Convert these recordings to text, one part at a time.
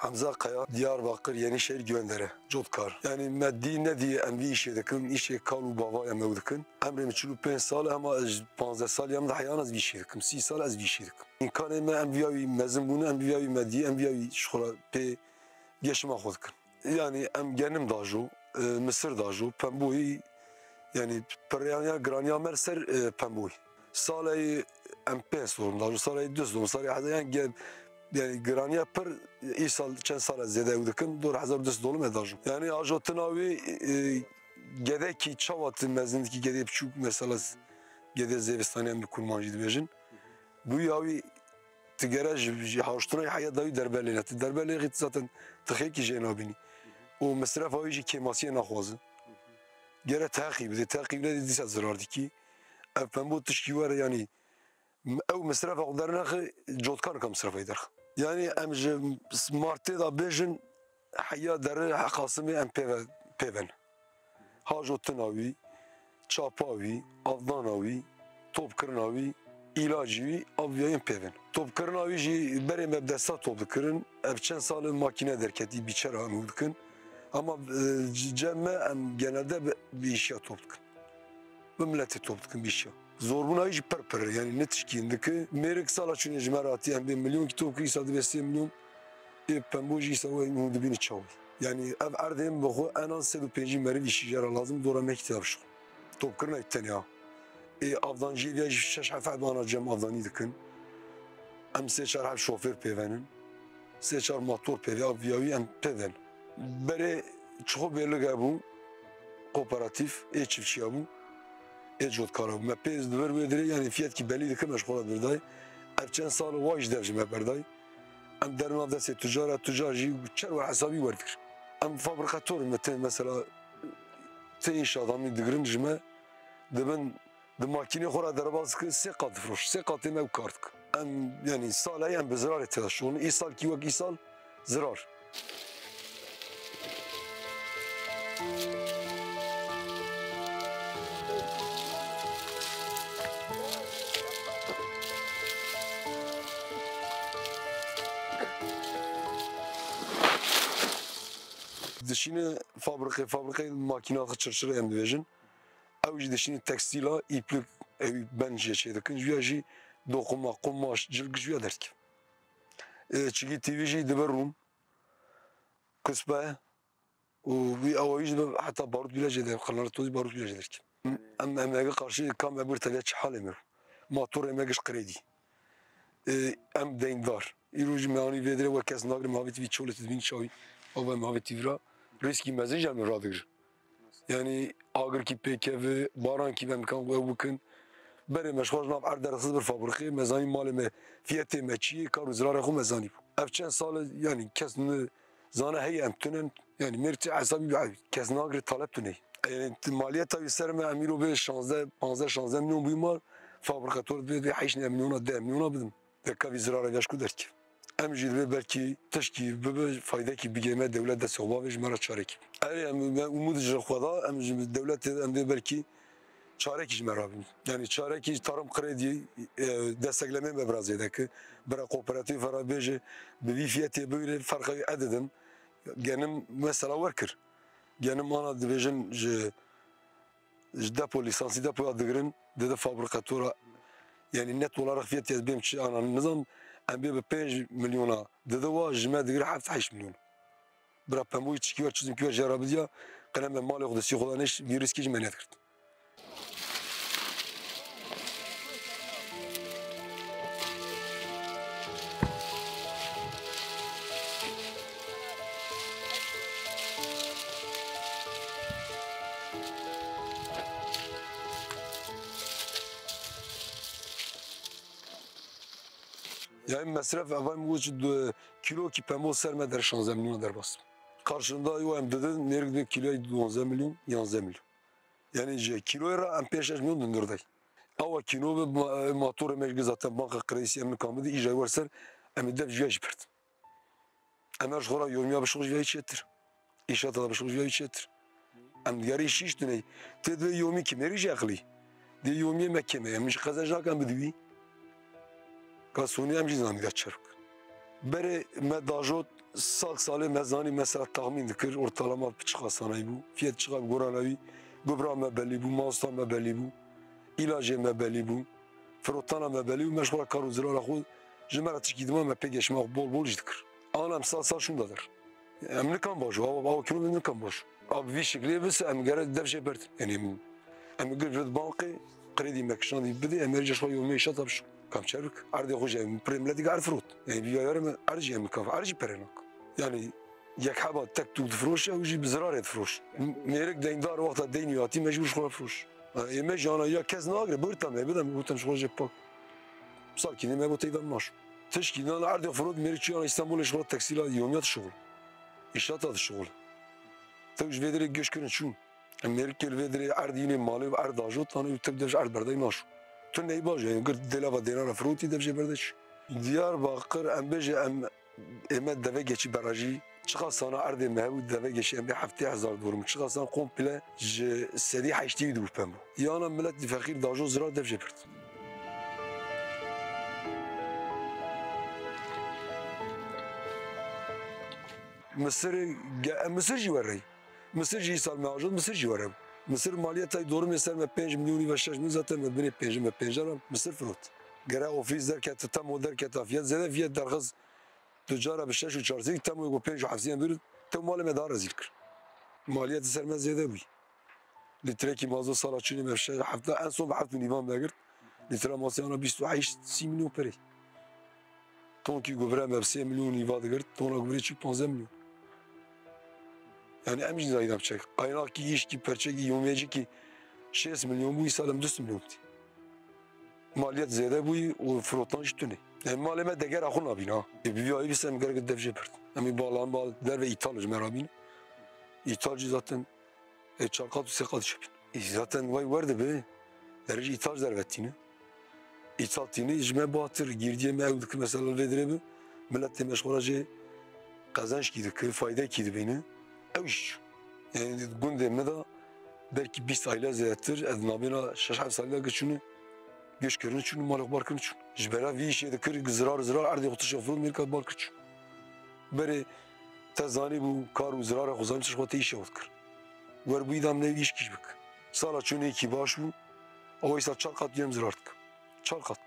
Hamza Kaya, Diyarbakır, Yenişehir Güvendere, Cotkar. Yani meddi ne diye em bir işe dikin, işe kalu baba em evdikin. Emre miçulu 5 sal ama 15 sal em de hayan az bir işe dikin, 6 sal az bir işe dikin. İmkan eme em viyavi mezun bunu, em viyavi meddi, em viyavi şola pe geçme xodikin. Yani em genim dajo, Mısır dajo, pemboyi yani periyanya granya merser pemboyi. Salayı em 5 sorun dajo, salayı 2 sorun, salayı hadayan gel yani graniya per İsal çen sala zede evdikin 2200 dolar medajım. Yani ajotınavi gedeki çavatı mezindeki gede küçük mesela gede zevistaniyen bir kurmancı dibejin. Bu yavi tigeraj haştuna hayat davi derbelene. Derbelene git zaten tıheki cenabini. O mesraf avici kemasiye naxwazı. Gere takip de takibine de disa zarardı ki. Efendim bu tışki var yani. Ev mesraf akdarına jotkan kam mesraf eder. Yani em ji Martê da bêjin heya derê Qasımê em pêven. Hajotina wî, çapa wî, avdana wî, topkirina wî, îlacî wî, aviyayên pêvin. Topkirina wî jî berê me bi desta top dikirin. Ev çend salên makîne derketî bîçera em dikin. Ama cem me em genelde bi îşiya top dikin. Bi milletê top dikin bi îşiya. Zorbuna hiç perper yani ne tişkiindeki merik sala çünkü jmerati yani 1 milyon kitap ki sadı 5 milyon pemboji savay mudbini çavi yani ev erdem bu en az 105 meri işjara lazım dora mektep şu topkırna itten ya avdancı ya şaş hafad bana cem avdani dikin em seçar hal şoför pevenin seçar motor peve aviyavi em peven bere çok belli bu kooperatif çiftçi bu ecot karabı. Me pez duvar vedire yani fiyat ki belli dikim meşgul birday. Erçen salı vaj devcime birday. Em derman dese tüccarcı çer ve hesabi vardır. Em fabrikatör mesela te iş adamı digirin jime de makine xora derbaz ki se kat froş se kat ev kartk. Em yani salı em be zarar ettiler. Şunu isal ki vak isal zarar. Dişini fabrikayı makinatı çırçırı em dibêjin. Ew jî dişini tekstîla îplik ew ben jî çêdikin. Juya jî dokuma, kumaş, cilg juya derk. Çigî TV jî dibe Rûm, kusbe û wî awayî jî heta barut bîle jê der, xelal tozî barut bîle jê derk. Em emege karşı kam ebir tevye çi halê mir. Motor emegiş kredi. Em deyndar. Îro jî me anî vêdire we kes nagire mavêtî vî çolê dibîn çawî. Ava mavêtî vira. Riskî mezin jel min radigir. Yani agir ki pêkeve, baran ki em kan we bikin. Berê me ji xwe nav erd derxiz bir fabrikê, me zanî malê me fiyetê me çi ye, kar û zirarê xwe me zanî. Ev çend sal yani kes zana heye em tune yani mêrtî hesabî kes nagire talep tune. Yani maliyeta wî ser me em îro bê 15-16 milyon bûyî mal, fabrikatör bê 8 milyona 10 milyona bidim. Vekavî zirarê veş ku derkî. Em jî divê belkî tişkî bibe faydekî bigême dewlet de sobavê ji me re çarekî. Em umûd ji xwe da em ji dewletê em dê belkî çarekî ji me rabin. Yani çarekî tarım kredi desteklemê me biraz zêdeke. Bira kooperatif ra bêje bi vî fiyetê bigire ferqe ededim. Genim mesela werkir. Genim ana dibêjin ji depo lisansî depoya digirin dede fabrikatora yani net olarak fiyetê bêm çi ana nizam em bê bi 5 milyona dede wa ji me digire 7-8 milyon. Bira pemboyî çikî we çizim ki we jêra bidiya qenem me malê xwe destî xwe danîş vî riskî ji me nedgirt. Yani mesraf evim bu kilo ki pembo serme der 16 milyon der bas. Karşında o hem dedi nerede kilo 11 milyon 11 milyon. Yani kiloya ra em 5 milyon döndürdü. Ama kilo ve motor mecbur zaten banka kredisi emin kalmadı. İyice varsa em de jiya jipert. Emer şora yorumya bir şey jiya içetir. İşe da bir şey jiya içetir. Em yarı işi işte ne? Tedve yomi ki meri jakli. De yomi mekkeme em kazanacak em bidwi. Kasuni em jizan da çarık. Bere me dajot salı mezani mesela tahmin dikir ortalama çıka sanayi bu. Fiyat çıka goranavi, gubra mebelli bu, masta mebelli bu, ilacı mebelli bu, frotana mebelli bu, meşgula karu zirara xud, jimara tişkidima me pegeşmak bol bol dikir. Anam sal şundadır. Em nikan baş, hava kilo nikan baş. Abi bir şekilde biz em gere devşe bert. Yani em gir banka kredi mekşan bidi emerce şoy yomi işe tabş. Kam çarık. Arde hoca premle diğer frot. Yani bir yarım arji em kaf arji perenak. Yani yek haba tek tu froş ya uji bizraret froş. Nerek deyndar vakta deyniyor ati mecbur şola froş. Eme jana ya kez nagre burtam bedem butan şola pak. Sakin me bu teydan maş. Teşkilan arde frot meriçiyan İstanbul şola tekstil yomiyat şoğul. İşat adı şoğul. Tevj vedere göç kırın şun. Amerika vedere ardine malı ve ardajot tanı tebdej ard berdey naş. Tu ney baje yani gır delava denara fruti devje berdeş. Diyarbakır embej emed deve geçi barajı çıka sana arde mehbud deve geçi em 7000 durum çıka sana komple sedi haşti du pembo. Yana millet fakir dajo zira devje berd. Mısır civarı. Mısır cihsal mağazı Mısır civarı. Mısır maliyeti doğru mesela 5 milyon ve 6 milyon zaten beni 5 ve 5 Mısır frut. Gera ofis derken tam o derken fiyat zede fiyat dergaz tüccara bir şey şu çarşı tam o 5 hafsiyen bir tam mal medar rezilkir. Maliyeti sermez zede bu. Litreki mazot salatçını mevşe hafta en son hafta nivan begir. Litre masyana 25 milyon peri. Ton ki gübre mevsiye milyon nivan begir. Tona gübre çık 15 milyon. Yani emcin zayıf yapacak. Kaynak ki iş ki perçe ki yomyacı ki 6 milyon bu isalem 4 milyon. Maliyet ziyade bu o frotan iştüne. Yani maleme deger akın abin ha. Bir ayı bir sen gerek devşe pert. Yani bağlan bağlı der ve ithalcı merabin. İthalcı zaten çarkat sekat şapin. Zaten vay vardı be. Derece ithal zervettiğini. İthaltini icme batır. Girdiye mevdük mesela vedire bi. Millet demeş olacak kazanç gidi, fayda gidi beni. Eviş. Yani gündemde de belki 20 aylar ziyettir. Ednabina şaşaf sayılar geçini göç körünü çünkü malık barkın için. Jbera bir işe de kır zırar ardı kutu şoförün mirkat barkın için. Beri tezani bu kar zırar kuzam çıkmadı işe otkır. Ver bu idam ne iş kişbik. Sala çünkü iki baş bu. O ise çalkat yem zırartık. Çalkat.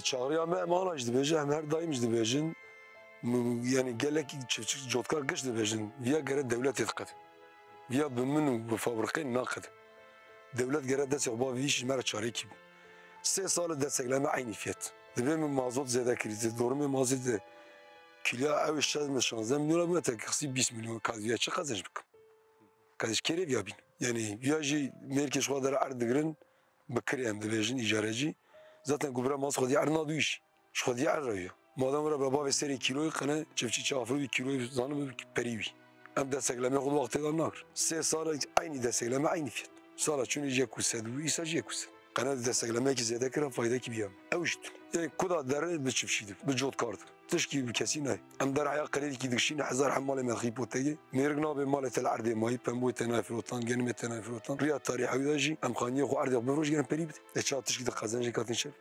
Çağrıya me emana işte bejin hem her daim işte bejin yani gelek jotkar geçti bejin via gere devlet etkadı via bümün bu fabrikayı nakadı devlet gere destek bu iş mer çare gibi 3 sal destekleme aynı fiyat dibim mazot zede krizi doğru mu mazot de kilo ev şaz şanzem milyon mu tekisi 20 milyon kaziye çıkacak kaziye kere via bin yani viajı merkez kadar ardıgırın bekriyem de bejin icareci zaten gübre mas خودی ارنا دویش خودی ارایه مادام را بابا سری کیلوی کنه چفچی چافرو bir kiloyu zanım periwi hem destekleme خود وقت دادم نکر 3 سال aynı destekleme aynı fiyat sala çünkü jekused bu isa jekused kanal destekleme ki zede kira fayda ki biyam evşt yani kuda der bir çiftçiydi bir jot kardı تشكي بكاسينا ام در حياة قليل كي دكشين حزار حمال ما خيبو تاجي نيرغنا بمال العرض ماي بمبو تنافروتان جن تنافروتان ريا تاريخ ويداجي ام خانيه خو عرض بفروش جن بريبت اشا تشكي دقازنجي كاتن شب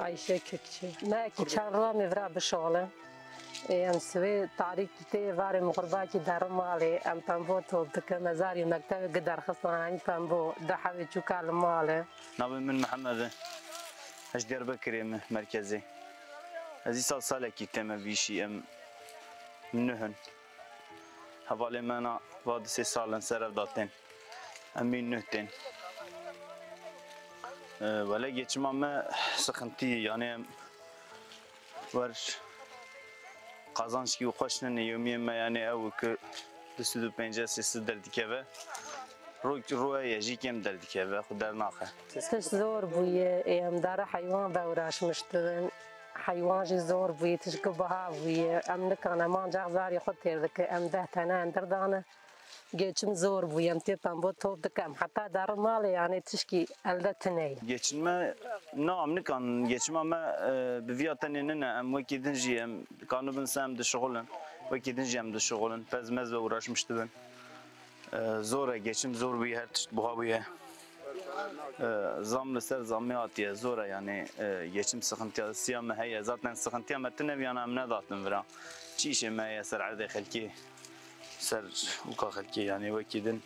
Ayşe Kökçü. Ben çarla mevra bişoğlu. Yani size tarih te var muqrbaki darmali am pambo toldık mezari mektebi gıdar xıslan pambo dahavi çukal mali. نابم من محمد اش ديربكري مركزي هذه صالة كي تم بيشي ام منهن حوالي منا بعد 3 سال سرف داتين امين نهتين ولا geçmem sıkıntı yani var kazanç ki ulaşının yömiyeme yani evki düsüdü penceresi derdik eve روی یجیکم در دیگه و خود در ناخه. تش زور بویه ایم داره حیوان باوراش مشتن حیوان جی زور بوی تشک بها بوی ام نکنه من جا زاری خود تیر که ام ده تنه اندر دانه geçim zor bu yemtepen bu top dikam hatta darmalı yani tişki elde tıney. Geçinme namnikan geçinme ama biviyatının ne am vakit dinjiyem kanun sam de şoğulun vakit dinjiyem de şoğulun pezmez ve uğraşmıştı ben. Zora geçim zor bir her tişt buha buya. Zamlı ser zamiyatiye zora yani geçim sıkıntıya siyam heye zaten sıkıntıya metne bir ana ne dağıttım vera. Çişe meye ser arda xelki ser uka xelki yani vakidin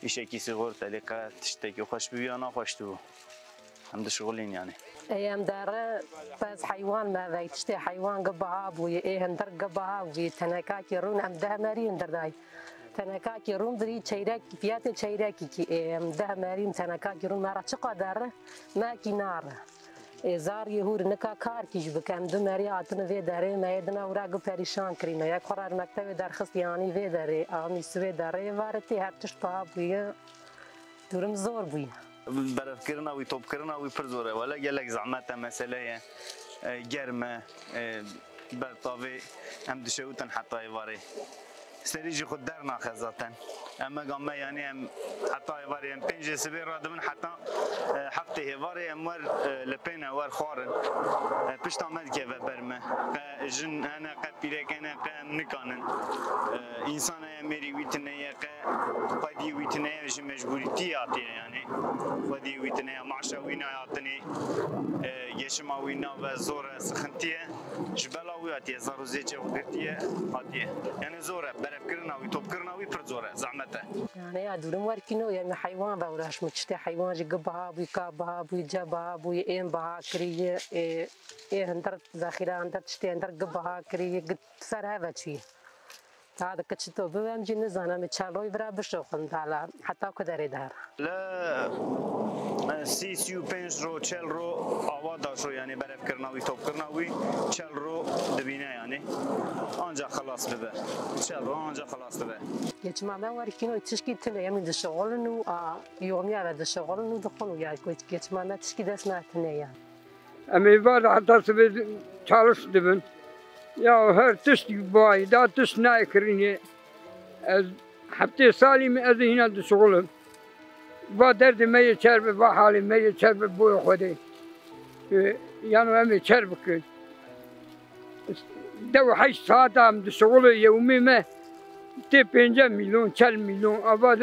işeki sigor talika tişteki hoş bir yana hoştu. Hem de şoğulin yani. ايام داره بس حيوان ما ذا تشتي حيوان قبها بوي ايه هندر قبها بوي تنكا كيرون ام ده مارين درداي تنكا كيرون دري چيرك فيات چيرك كي ام ده مارين تنكا كيرون مرا چقدر ما كينار زار يهور نكا کار کیش بکم دو مری آتن وی داره میدنا ورا گو پریشان کریم یک قرار مکتب درخست یعنی وی داره آمی سوی داره وارتی هر تشتا بوی دورم زور بوی برفکرنا وی توپ کرنا وی پر زوره ولی گلک زحمت مسئله گرمه برطاوی هم دشوتن حتی واره سریجی خود در ناخه ذاتن اما قام يعني حتى يواري بينج سبي رادمن حتى حقته يواري امور لبينا ور خارن بيش تعمل كيف برمه جن انا قبيله كان نكانن انسان امري ويتنيه قدي ويتنيه مجبوريتي عطيه يعني قدي ويتنيه معشه وينا يعطني يشما وينا وزوره سخنتيه جبلا وياتيه زاروزيچه وقتيه عطيه يعني زوره برفكرنا ويتوب كرنا ويبر زوره زعما يعني يا دورم وركينو يعني حيوان بوراش مشتي حيوان جقبها بوي كابها بوي جابها بوي اين بها كريه ايه هندر ذخيره هندر تشتي هندر قبها كريه قد سر هذا شيء هذا كتشتو بهم جن زانا متشالوي برا بشوخن على حتى كدر دار لا سيسيو بنش رو چل رو آوادا شو يعني برف کرنا وی توپ کرنا وی چل رو دبینه يعني آنجا خلاص بده چل رو آنجا خلاص بده يجمع ما وركينو تشكي تنا يمين دشغلنو يومي على دشغلنو دخلوا يا كويت يجمع ما تشكي دسنا تنا يا امی بعد حتی سبب چالش دبن یا هر تشتی بای دا تشت نایکرینه از هفته سالی می از هینا دشغلم با درد می چرب با حالی می چرب بوی خودی یعنی امی چرب کن دو 8 ساعت هم دشغل یومی ما تی 5 میلیون 40 میلیون آباد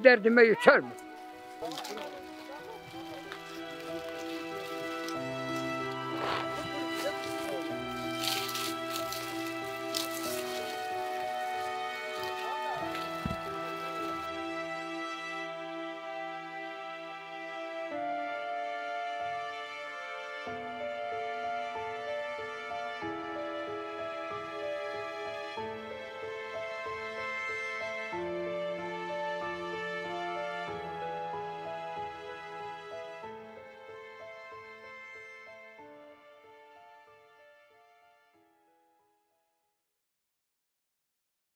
درد می چرب